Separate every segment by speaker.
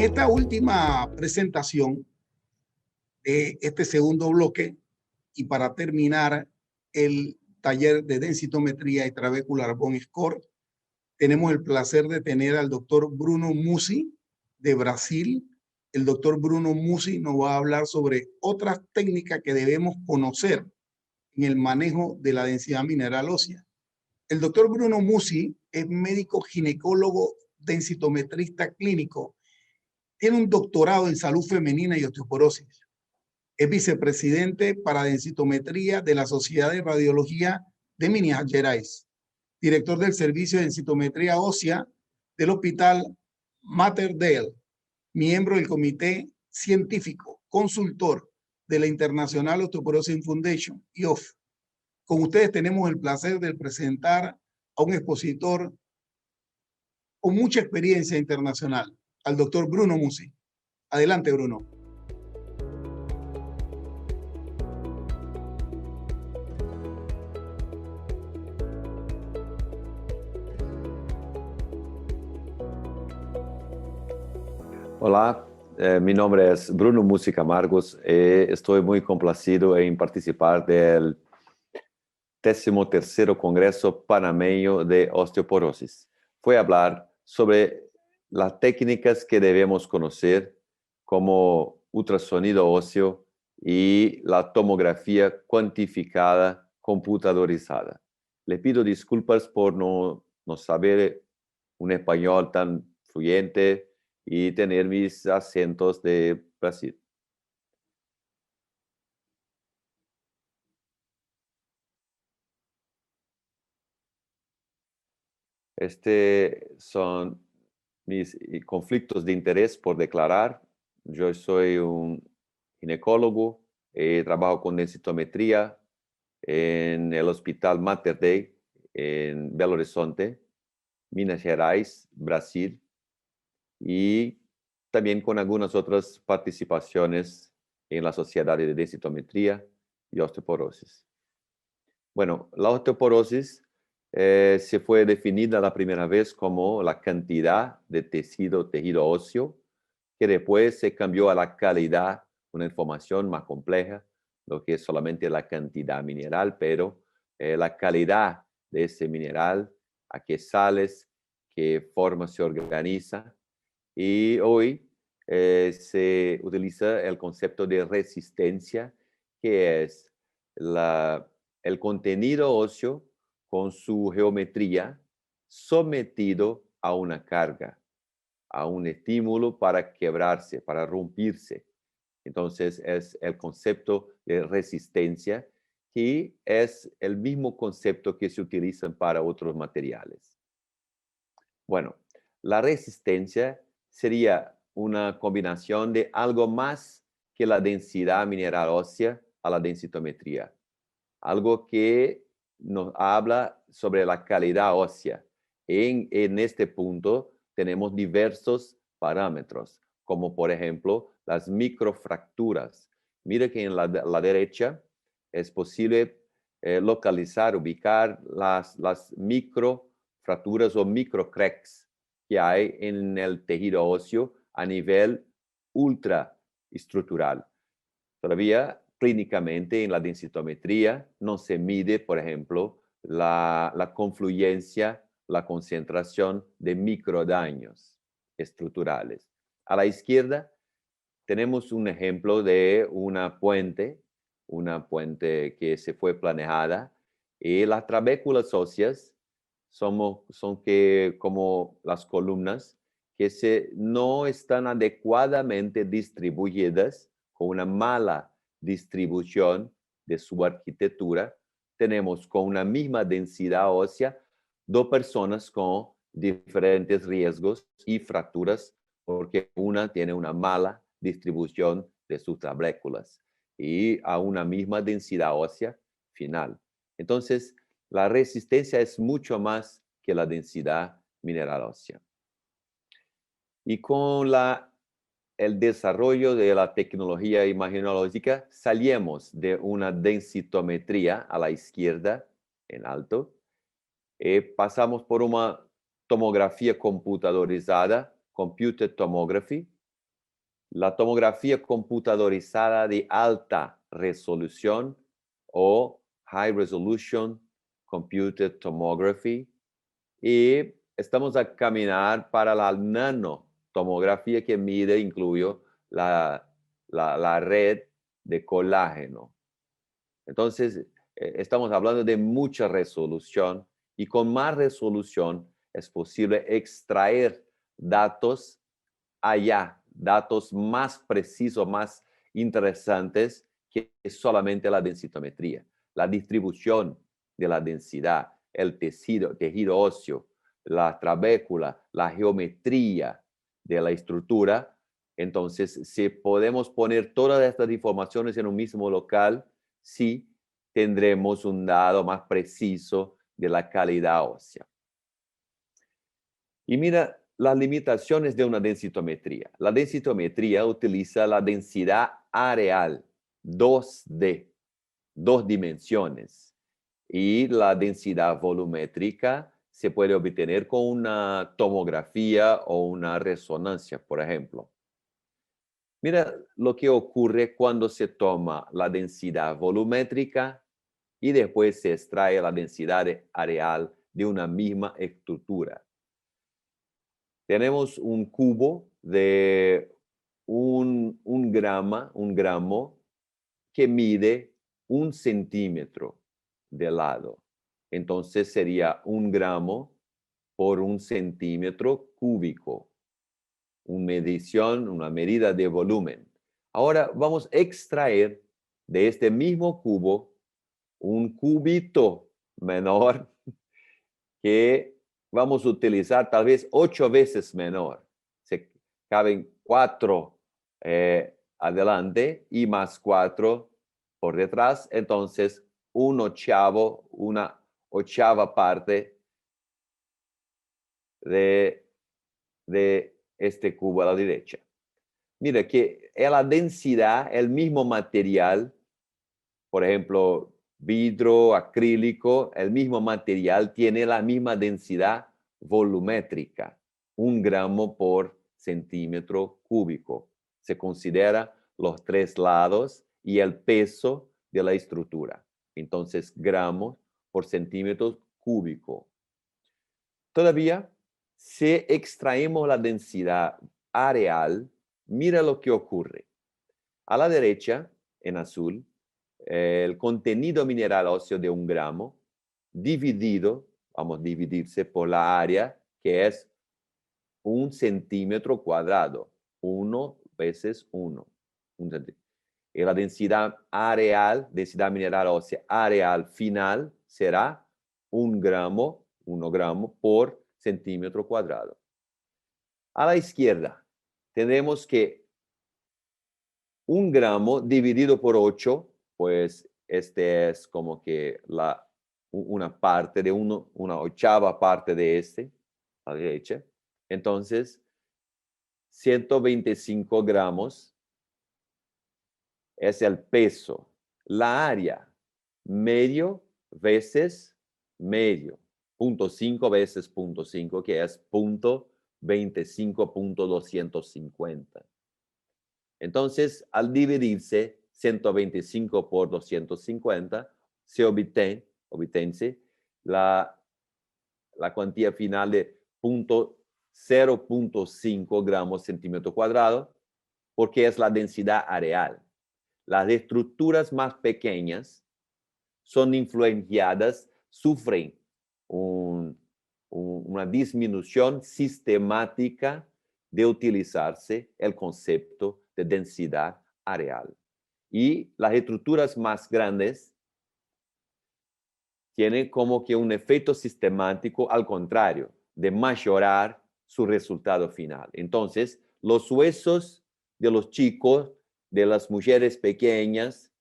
Speaker 1: esta última presentación de este segundo bloque y para terminar el taller de densitometría y trabecular bone score, tenemos el placer de tener al doctor Bruno Musi de Brasil. El doctor Bruno Musi nos va a hablar sobre otras técnicas que debemos conocer en el manejo de la densidad mineral ósea. El doctor Bruno Musi es médico ginecólogo densitometrista clínico. Tiene un doctorado en salud femenina y osteoporosis. Es vicepresidente para densitometría de la Sociedad de Radiología de Minas Gerais, director del servicio de densitometría ósea del Hospital Mater Dei, miembro del comité científico, consultor de la International Osteoporosis Foundation, IOF. Con ustedes tenemos el placer de presentar a un expositor con mucha experiencia internacional, al doctor Bruno Musi. Adelante, Bruno.
Speaker 2: Hola, mi nombre es Bruno Musi Camargos y estoy muy complacido en participar del 13º Congreso Panameño de Osteoporosis. Voy a hablar sobre las técnicas que debemos conocer como ultrasonido óseo y la tomografía cuantificada computadorizada. Le pido disculpas por no saber un español tan fluyente y tener mis acentos de Brasil. Son mis conflictos de interés por declarar. Yo soy un ginecólogo, trabajo con densitometría en el Hospital Mater Dei en Belo Horizonte, Minas Gerais, Brasil, y también con algunas otras participaciones en la Sociedad de Densitometría y Osteoporosis. Bueno, la osteoporosis se fue definida la primera vez como la cantidad de tejido óseo, que después se cambió a la calidad, una información más compleja, lo que es solamente la cantidad mineral, pero la calidad de ese mineral, a qué sales, qué forma se organiza. Y hoy se utiliza el concepto de resistencia, que es el contenido óseo con su geometría sometido a una carga, a un estímulo para quebrarse, para romperse. Entonces es el concepto de resistencia, que es el mismo concepto que se utiliza para otros materiales. Bueno, la resistencia sería una combinación de algo más que la densidad mineral ósea a la densitometría. Algo que nos habla sobre la calidad ósea. En este punto tenemos diversos parámetros, como por ejemplo las microfracturas. Mira que en la derecha es posible localizar, ubicar las microfracturas o microcracks que hay en el tejido óseo a nivel ultraestructural. Todavía clínicamente en la densitometría no se mide, por ejemplo, la confluencia, la concentración de microdaños estructurales. A la izquierda tenemos un ejemplo de una puente que se fue planeada, y las trabéculas óseas son como las columnas que no están adecuadamente distribuidas, con una mala distribución de su arquitectura. Tenemos con una misma densidad ósea dos personas con diferentes riesgos y fracturas, porque una tiene una mala distribución de sus trabéculas y a una misma densidad ósea final. Entonces, la resistencia es mucho más que la densidad mineral ósea. Y con el desarrollo de la tecnología imagenológica, salimos de una densitometría a la izquierda, en alto, y pasamos por una tomografía computadorizada, computed tomography, la tomografía computadorizada de alta resolución o High Resolution Computed Tomography. Y estamos a caminar para la nanotomografía que mide, incluyo la red de colágeno. Entonces, estamos hablando de mucha resolución y con más resolución es posible extraer datos allá, datos más precisos, más interesantes que solamente la densitometría. La distribución de la densidad, el tejido óseo, la trabécula, la geometría de la estructura. Entonces, si podemos poner todas estas informaciones en un mismo local, sí tendremos un dado más preciso de la calidad ósea. Y mira las limitaciones de una densitometría. La densitometría utiliza la densidad areal, 2D, 2 dimensiones. Y la densidad volumétrica se puede obtener con una tomografía o una resonancia, por ejemplo. Mira lo que ocurre cuando se toma la densidad volumétrica y después se extrae la densidad areal de una misma estructura. Tenemos un cubo de un gramo que mide 1 centímetro de lado. Entonces sería 1 gramo por 1 centímetro cúbico. Una medida de volumen. Ahora vamos a extraer de este mismo cubo un cubito menor que vamos a utilizar tal vez 8 veces menor. Se caben 4 adelante y más 4 por detrás. Entonces, una ochava parte de este cubo a la derecha. Mira que la densidad, el mismo material, por ejemplo, vidrio, acrílico, el mismo material tiene la misma densidad volumétrica, 1 gramo por centímetro cúbico. Se considera los 3 lados y el peso de la estructura. Entonces, gramos por centímetro cúbico. Todavía, si extraemos la densidad areal, mira lo que ocurre. A la derecha, en azul, el contenido mineral óseo de 1 gramo dividido, vamos a dividirse por la área, que es 1 centímetro cuadrado. 1 veces 1. Y la densidad areal, densidad mineral ósea areal final será 1 gramo por centímetro cuadrado. A la izquierda, tenemos que 1 gramo dividido por 8, pues este es como que una parte de una ochava parte de este, a la derecha. Entonces, 125 gramos es el peso. La área, medio veces medio, 0.5 veces 0.5, que es 0.25.250. Entonces, al dividirse 125 por 250, se obtiene la cuantía final de 0.5 gramos centímetro cuadrado, porque es la densidad areal. Las estructuras más pequeñas son influenciadas, sufren una disminución sistemática de utilizarse el concepto de densidad areal. Y las estructuras más grandes tienen como que un efecto sistemático al contrario, de mejorar su resultado final. Entonces, los huesos de los chicos, de las mujeres pequeñas,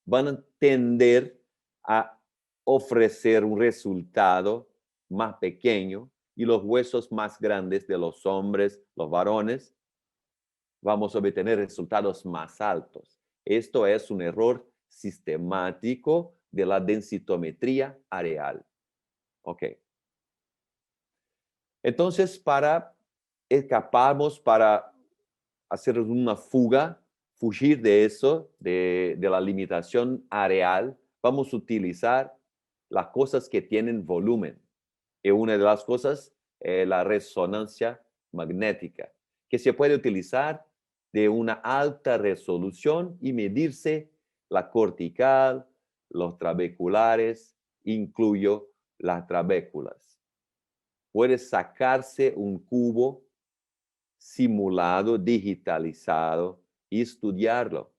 Speaker 2: van a tender a ofrecer un resultado más pequeño y los huesos más grandes de los hombres, los varones, vamos a obtener resultados más altos. Esto es un error sistemático de la densitometría areal. Ok. Entonces, para hacer una fuga, fugir de eso, de la limitación areal. Vamos a utilizar las cosas que tienen volumen. Y una de las cosas es la resonancia magnética, que se puede utilizar de una alta resolución y medirse la cortical, los trabeculares, incluyo las trabéculas. Puede sacarse un cubo simulado, digitalizado y estudiarlo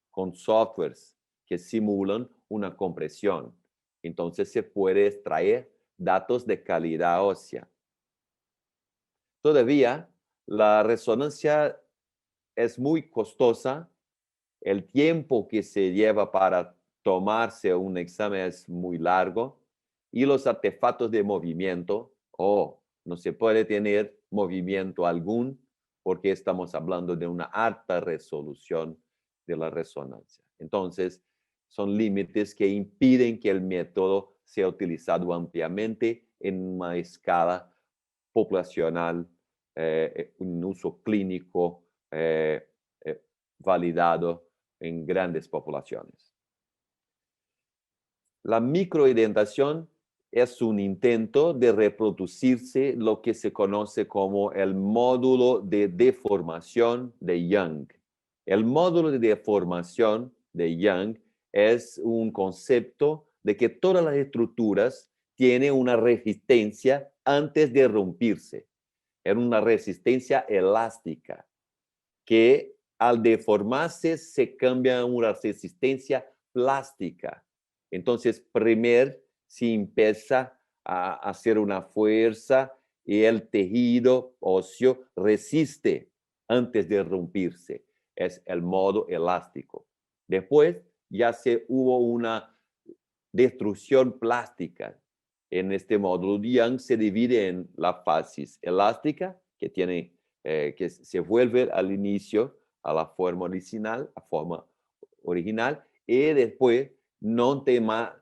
Speaker 2: con softwares que simulan una compresión. Entonces se puede extraer datos de calidad ósea. Todavía la resonancia es muy costosa. El tiempo que se lleva para tomarse un examen es muy largo y los artefactos de movimiento, no se puede tener movimiento algún porque estamos hablando de una alta resolución de la resonancia. Entonces, son límites que impiden que el método sea utilizado ampliamente en una escala poblacional, un uso clínico validado en grandes poblaciones. La microidentación es un intento de reproducirse lo que se conoce como el módulo de deformación de Young. El módulo de deformación de Young es un concepto de que todas las estructuras tienen una resistencia antes de romperse. Es una resistencia elástica que al deformarse se cambia a una resistencia plástica. Entonces, primero se empieza a hacer una fuerza y el tejido óseo resiste antes de romperse. Es el modo elástico. Después ya hubo una destrucción plástica. En este módulo de Young se divide en la fase elástica, que se vuelve al inicio a la forma original, y después no tem más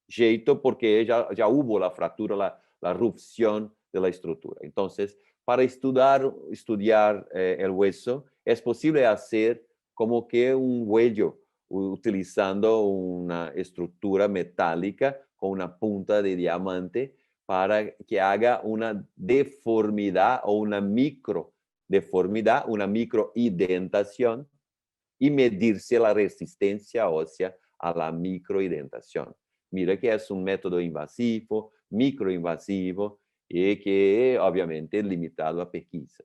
Speaker 2: jeito porque ya hubo la fractura, la rupción de la estructura. Entonces, para estudiar el hueso, es posible hacer como que un huello utilizando una estructura metálica con una punta de diamante para que haga una deformidad o una microdeformidad, una microidentación y medirse la resistencia ósea a la microidentación. Mira que es un método invasivo, microinvasivo y que obviamente es limitado a pesquisa.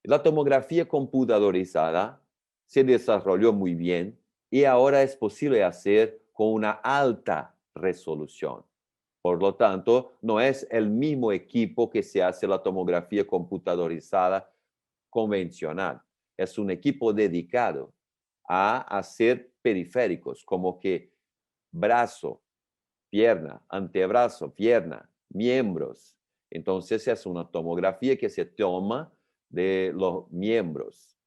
Speaker 2: La tomografía computadorizada se desarrolló muy bien y ahora es posible hacer con una alta resolución. Por lo tanto, no es el mismo equipo que se hace la tomografía computadorizada convencional. Es un equipo dedicado a hacer periféricos, como que brazo, pierna, antebrazo, pierna, miembros. Entonces es una tomografía que se toma de los miembros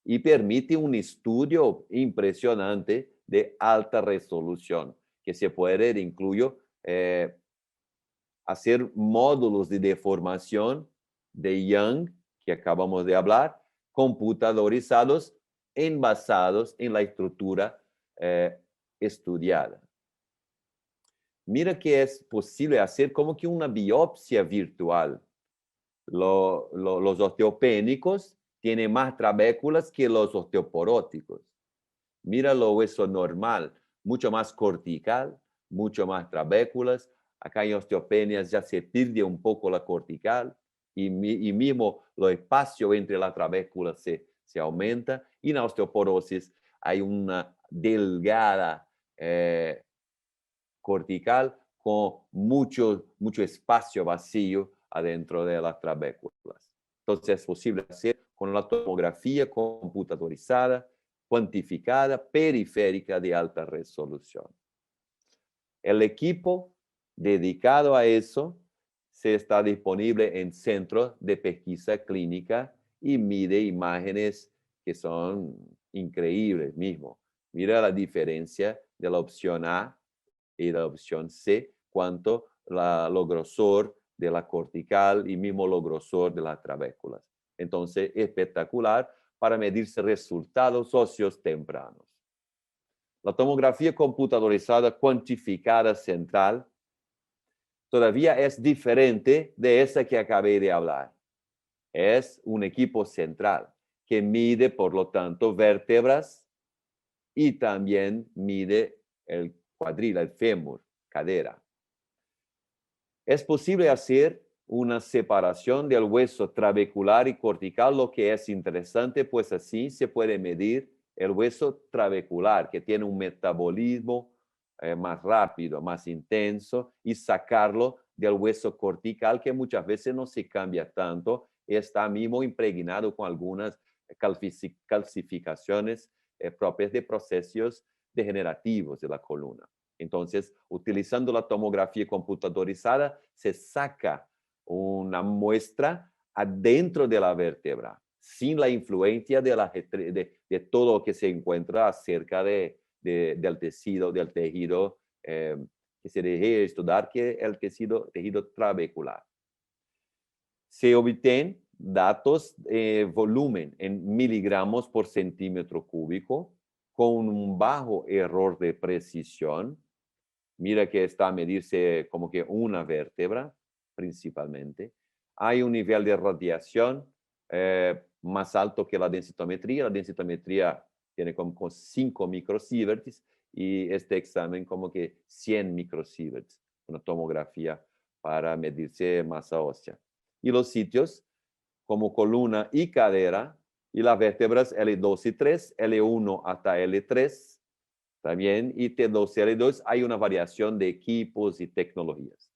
Speaker 2: y permite un estudio impresionante de alta resolución, que se puede incluir hacer módulos de deformación de Young, que acabamos de hablar, computadorizados, envasados en la estructura estudiada. Mira que es posible hacer como que una biopsia virtual. Los osteopénicos tienen más trabéculas que los osteoporóticos. Mira lo hueso normal, mucho más cortical, mucho más trabéculas. Acá en osteopenias ya se pierde un poco la cortical y mismo los espacios entre las trabéculas se aumenta. Y en la osteoporosis hay una delgada cortical con mucho espacio vacío adentro de las trabéculas. Entonces es posible hacer con la tomografía computadorizada, cuantificada, periférica de alta resolución. El equipo dedicado a eso se está disponible en centros de pesquisa clínica y mide imágenes que son increíbles mismo. Mira la diferencia de la opción A y la opción C, cuanto lo grosor de la cortical y mismo lo grosor de las trabéculas. Entonces, espectacular para medirse resultados óseos tempranos. La tomografía computadorizada cuantificada central todavía es diferente de esa que acabé de hablar. Es un equipo central que mide, por lo tanto, vértebras y también mide el cuadril, el fémur, cadera. Es posible hacer una separación del hueso trabecular y cortical, lo que es interesante, pues así se puede medir el hueso trabecular, que tiene un metabolismo más rápido, más intenso, y sacarlo del hueso cortical, que muchas veces no se cambia tanto, está mismo impregnado con algunas calcificaciones propias de procesos degenerativos de la columna. Entonces, utilizando la tomografía computadorizada, se saca una muestra adentro de la vértebra, sin la influencia de todo lo que se encuentra acerca del tejido que se debe estudiar, que es el tejido trabecular. Se obtienen datos de volumen en miligramos por centímetro cúbico con un bajo error de precisión. Mira que está a medirse como que una vértebra principalmente. Hay un nivel de radiación más alto que la densitometría. La densitometría tiene como 5 microsieverts y este examen como que 100 microsieverts, una tomografía para medirse masa ósea. Y los sitios como columna y cadera y las vértebras L2 y 3, L1 hasta L3, también, y T2 y L2 hay una variación de equipos y tecnologías.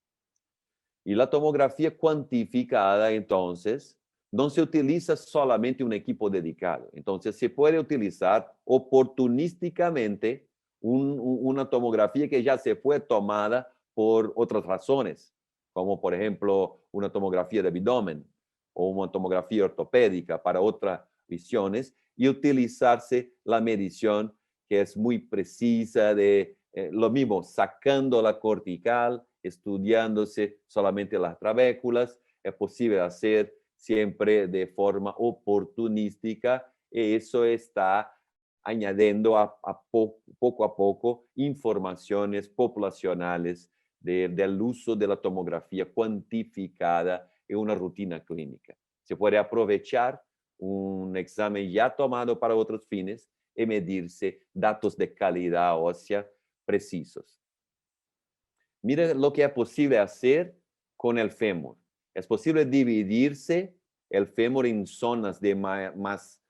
Speaker 2: Y la tomografía cuantificada, entonces, no se utiliza solamente un equipo dedicado. Entonces, se puede utilizar oportunísticamente una tomografía que ya se fue tomada por otras razones, como por ejemplo una tomografía de abdomen o una tomografía ortopédica para otras visiones, y utilizarse la medición que es muy precisa de lo mismo, sacando la cortical, estudiándose solamente las trabéculas. Es posible hacer siempre de forma oportunística, y eso está añadiendo poco a poco informaciones populacionales del uso de la tomografía cuantificada en una rutina clínica. Se puede aprovechar un examen ya tomado para otros fines y medirse datos de calidad ósea precisos. Mira lo que es posible hacer con el fémur. Es posible dividirse el fémur en zonas de más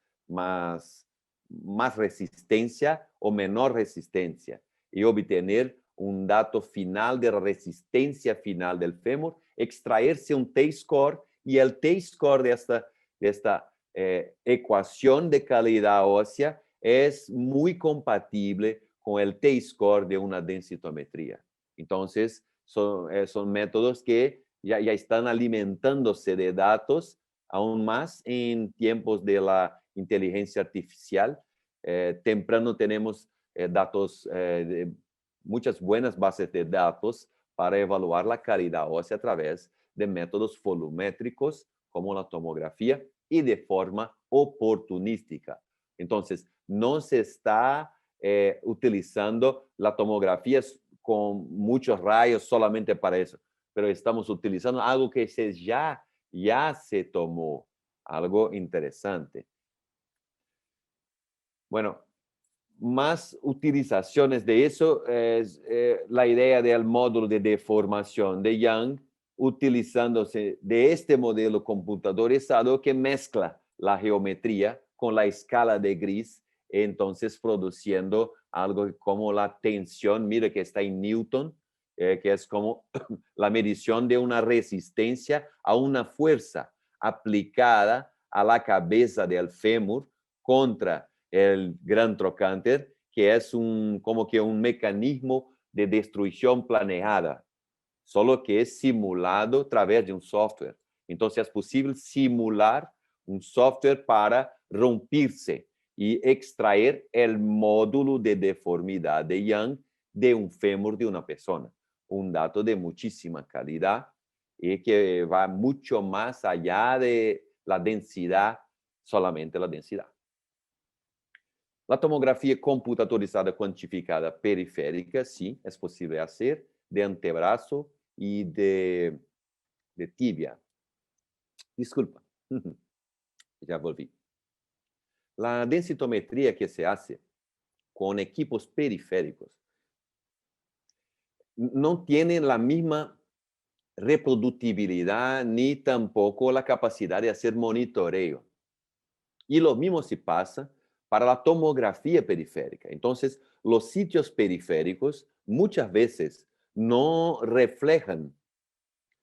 Speaker 2: resistencia o menor resistencia y obtener un dato final de la resistencia final del fémur, extraerse un T-score, y el T-score de esta ecuación de calidad ósea es muy compatible con el T-score de una densitometría. Entonces, son métodos que ya están alimentándose de datos, aún más en tiempos de la inteligencia artificial. Temprano tenemos datos, muchas buenas bases de datos para evaluar la calidad ósea a través de métodos volumétricos como la tomografía y de forma oportunística. Entonces, no se está utilizando la tomografía con muchos rayos solamente para eso, pero estamos utilizando algo que ya se tomó, algo interesante. Bueno, más utilizaciones de eso es la idea del módulo de deformación de Young, utilizándose de este modelo computadorizado que mezcla la geometría con la escala de Gris, entonces produciendo algo como la tensión, mira que está en Newton, que es como la medición de una resistencia a una fuerza aplicada a la cabeza del fémur contra el gran trocánter, que es como que un mecanismo de destrucción planeada, solo que es simulado a través de un software. Entonces es posible simular un software para romperse y extraer el módulo de deformidad de Young de un fémur de una persona. Un dato de muchísima calidad y que va mucho más allá de la densidad, solamente la densidad. La tomografía computadorizada cuantificada periférica, sí, es posible hacer de antebrazo y de tibia. Disculpa, ya volví. La densitometría que se hace con equipos periféricos no tiene la misma reproductibilidad ni tampoco la capacidad de hacer monitoreo. Y lo mismo se pasa para la tomografía periférica. Entonces, los sitios periféricos muchas veces no reflejan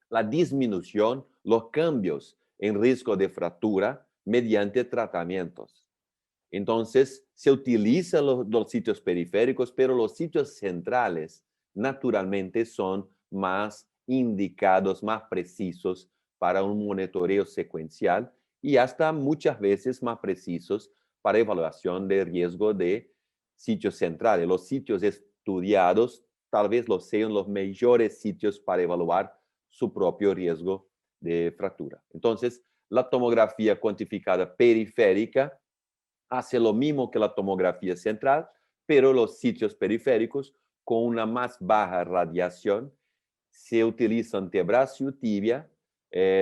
Speaker 2: la disminución, los cambios en riesgo de fractura mediante tratamientos. Entonces, se utilizan los sitios periféricos, pero los sitios centrales naturalmente son más indicados, más precisos para un monitoreo secuencial y hasta muchas veces más precisos para evaluación de riesgo de sitios centrales. Los sitios estudiados tal vez los sean los mejores sitios para evaluar su propio riesgo de fractura. Entonces, la tomografía cuantificada periférica hace lo mismo que la tomografía central, pero los sitios periféricos con una más baja radiación. Se utiliza antebrazo y tibia,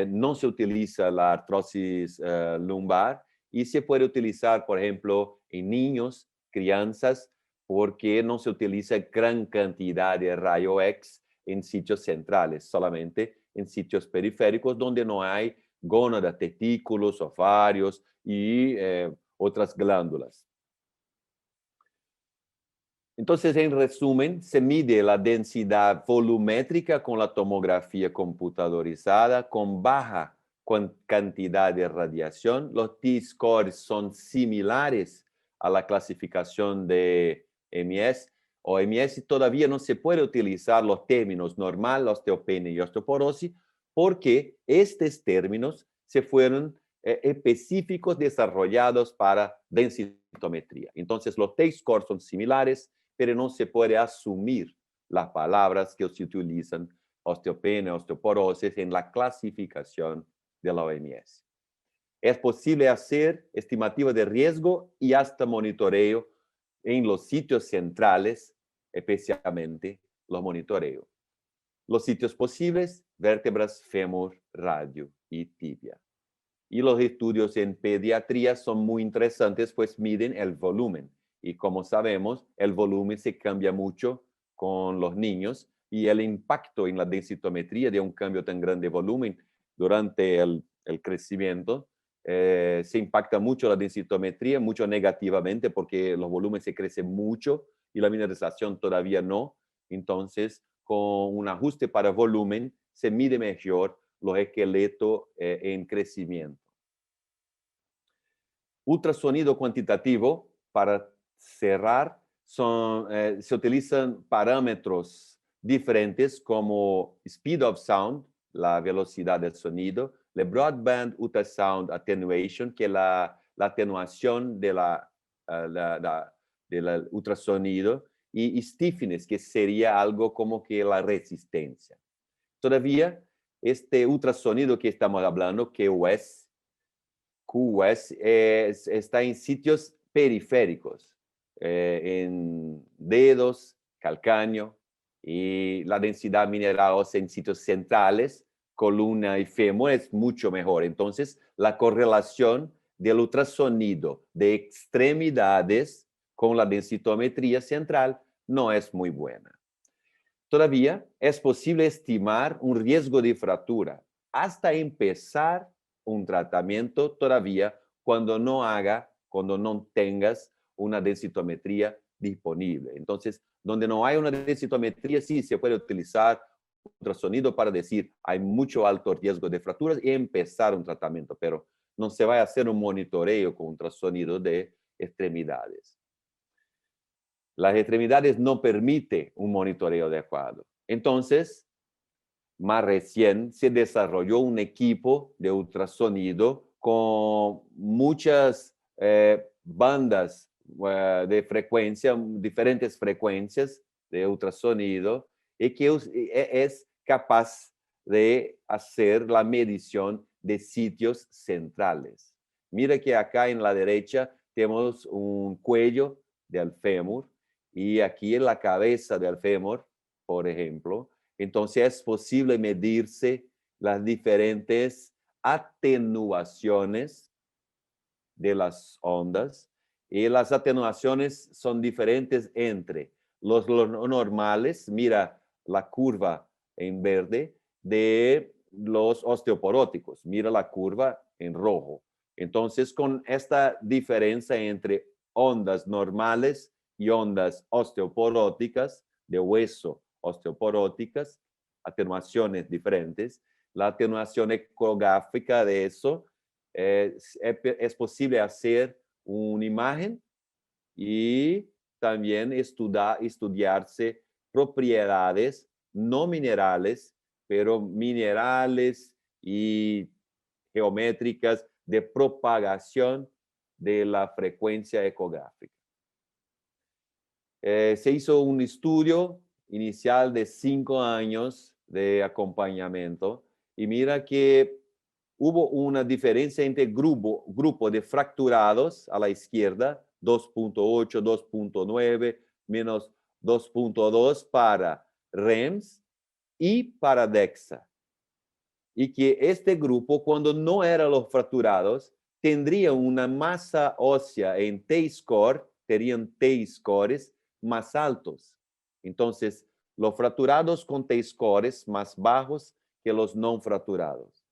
Speaker 2: no se utiliza la artrosis lumbar y se puede utilizar, por ejemplo, en niños, crianzas, porque no se utiliza gran cantidad de rayo X en sitios centrales, solamente en sitios periféricos donde no hay gónadas, testículos, ovarios y otras glándulas. Entonces, en resumen, se mide la densidad volumétrica con la tomografía computadorizada con baja cantidad de radiación. Los T-scores son similares a la clasificación de MS. O MS todavía no se puede utilizar los términos normal, osteopenia y osteoporosis, porque estos términos se fueron específicos desarrollados para densitometría. Entonces, los T-scores son similares, pero no se puede asumir las palabras que se utilizan, osteopenia, osteoporosis, en la clasificación de la OMS. Es posible hacer estimativa de riesgo y hasta monitoreo en los sitios centrales, especialmente los monitoreos. Los sitios posibles, vértebras, fémur, radio y tibia. Y los estudios en pediatría son muy interesantes, pues miden el volumen. Y como sabemos, el volumen se cambia mucho con los niños y el impacto en la densitometría de un cambio tan grande de volumen durante el crecimiento se impacta mucho la densitometría, mucho negativamente porque los volúmenes se crecen mucho y la mineralización todavía no. Entonces, con un ajuste para volumen, se mide mejor los esqueletos en crecimiento. Ultrasonido cuantitativo, para cerrar, se utilizan parámetros diferentes como speed of sound, la velocidad del sonido, el broadband ultrasound attenuation, que es la atenuación del ultrasonido, y stiffness, que sería algo como que la resistencia. Todavía, este ultrasonido que estamos hablando, QS, está en sitios periféricos, en dedos, calcáneo, y la densidad mineral ósea en sitios centrales, columna y fémur, es mucho mejor. Entonces, la correlación del ultrasonido de extremidades con la densitometría central no es muy buena. Todavía es posible estimar un riesgo de fractura hasta empezar un tratamiento todavía cuando no tengas una densitometría disponible. Entonces, donde no hay una densitometría, sí se puede utilizar ultrasonido para decir hay mucho alto riesgo de fracturas y empezar un tratamiento, pero no se va a hacer un monitoreo con ultrasonido de extremidades. Las extremidades no permiten un monitoreo adecuado. Entonces, más recién se desarrolló un equipo de ultrasonido con muchas bandas de frecuencia, diferentes frecuencias de ultrasonido, y que es capaz de hacer la medición de sitios centrales. Mira que acá en la derecha tenemos un cuello del fémur y aquí en la cabeza del fémur, por ejemplo. Entonces es posible medirse las diferentes atenuaciones de las ondas, y las atenuaciones son diferentes entre los normales, mira la curva en verde, de los osteoporóticos, mira la curva en rojo. Entonces, con esta diferencia entre ondas normales y ondas osteoporóticas, de hueso osteoporóticas, atenuaciones diferentes, la atenuación ecográfica de eso es posible hacer una imagen y también estudiarse propiedades no minerales, pero minerales y geométricas de propagación de la frecuencia ecográfica. Se hizo un estudio inicial de 5 años de acompañamiento y mira que hubo una diferencia entre grupo de fracturados a la izquierda, 2.8, 2.9, menos 2.2 para REMS y para DEXA. Y que este grupo, cuando no eran los fracturados, tendría una masa ósea en T-score, tenían T-scores más altos. Entonces, los fracturados con T-scores más bajos que los no fracturados.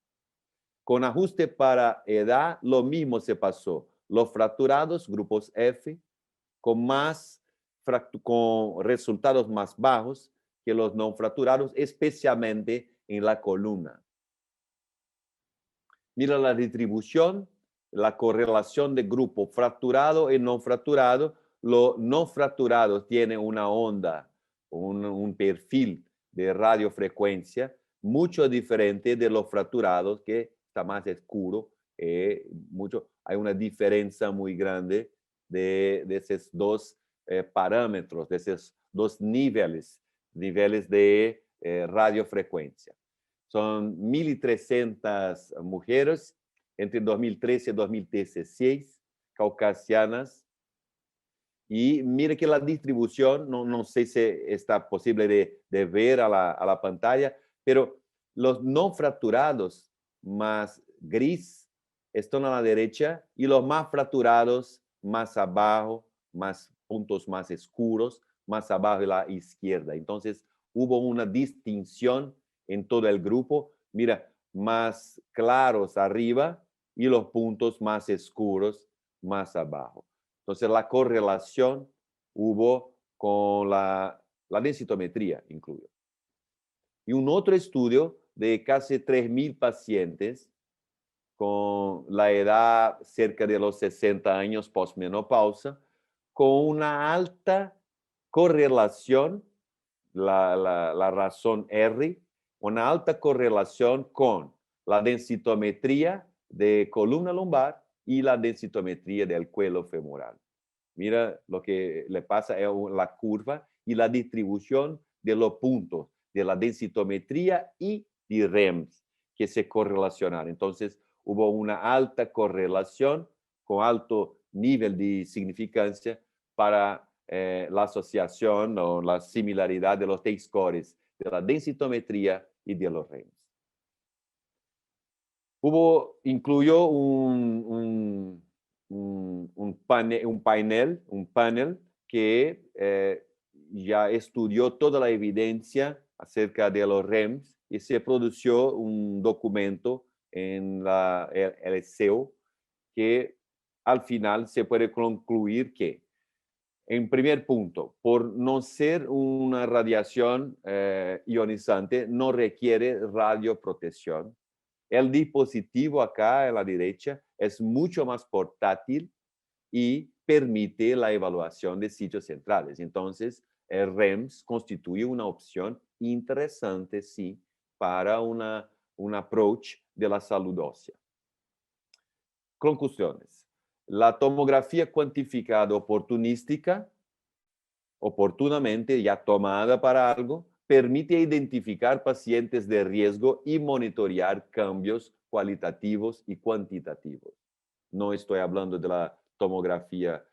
Speaker 2: Con ajuste para edad, lo mismo se pasó. Los fracturados, grupos F, con resultados más bajos que los no fracturados, especialmente en la columna. Mira la distribución, la correlación de grupo fracturado y no fracturado. Los no fracturados tienen una onda, un perfil de radiofrecuencia mucho diferente de los fracturados, que está más oscuro. Hay una diferencia muy grande de esos dos parámetros, de esos dos niveles de radiofrecuencia. Son 1.300 mujeres entre 2013 y 2016, caucasianas. Y mire que la distribución, no sé si está posible de ver a la pantalla, pero los no fracturados más gris están a la derecha y los más fracturados más abajo, más puntos más oscuros, más abajo a la izquierda. Entonces hubo una distinción en todo el grupo. Mira, más claros arriba y los puntos más oscuros más abajo. Entonces la correlación hubo con la densitometría incluido. Y un otro estudio de casi 3.000 pacientes con la edad cerca de los 60 años postmenopausa, con una alta correlación, la razón R, una alta correlación con la densitometría de columna lumbar y la densitometría del cuello femoral. Mira lo que le pasa a la curva y la distribución de los puntos de la densitometría y de REMS que se correlacionaron. Entonces, hubo una alta correlación con alto nivel de significancia para la asociación o la similaridad de los T-scores, de la densitometría y de los REMS. Incluyó un panel que ya estudió toda la evidencia acerca de los REMS y se produjo un documento en el SEO que al final se puede concluir que, en primer punto, por no ser una radiación ionizante, no requiere radioprotección. El dispositivo acá a la derecha es mucho más portátil y permite la evaluación de sitios centrales. Entonces, el REMS constituye una opción interesante, sí, para un approach de la salud ósea. Conclusiones. La tomografía cuantificada oportunística, oportunamente ya tomada para algo, permite identificar pacientes de riesgo y monitorear cambios cualitativos y cuantitativos. No estoy hablando de la tomografía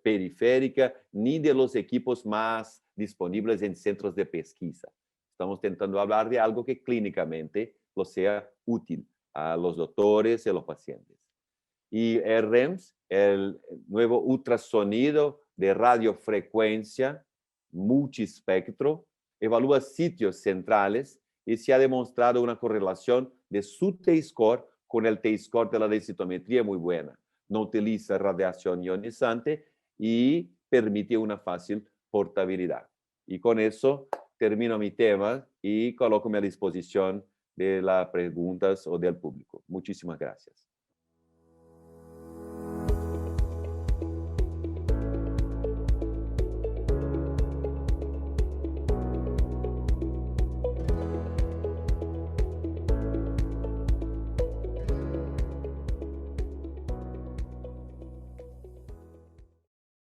Speaker 2: periférica ni de los equipos más disponibles en centros de pesquisa. Estamos tentando hablar de algo que clínicamente lo sea útil a los doctores y a los pacientes. Y el REMS, el nuevo ultrasonido de radiofrecuencia multiespectro, evalúa sitios centrales y se ha demostrado una correlación de su T-score con el T-score de la densitometría muy buena. No utiliza radiación ionizante y permite una fácil portabilidad. Y con eso termino mi tema y coloco a disposición de las preguntas o del público. Muchísimas gracias.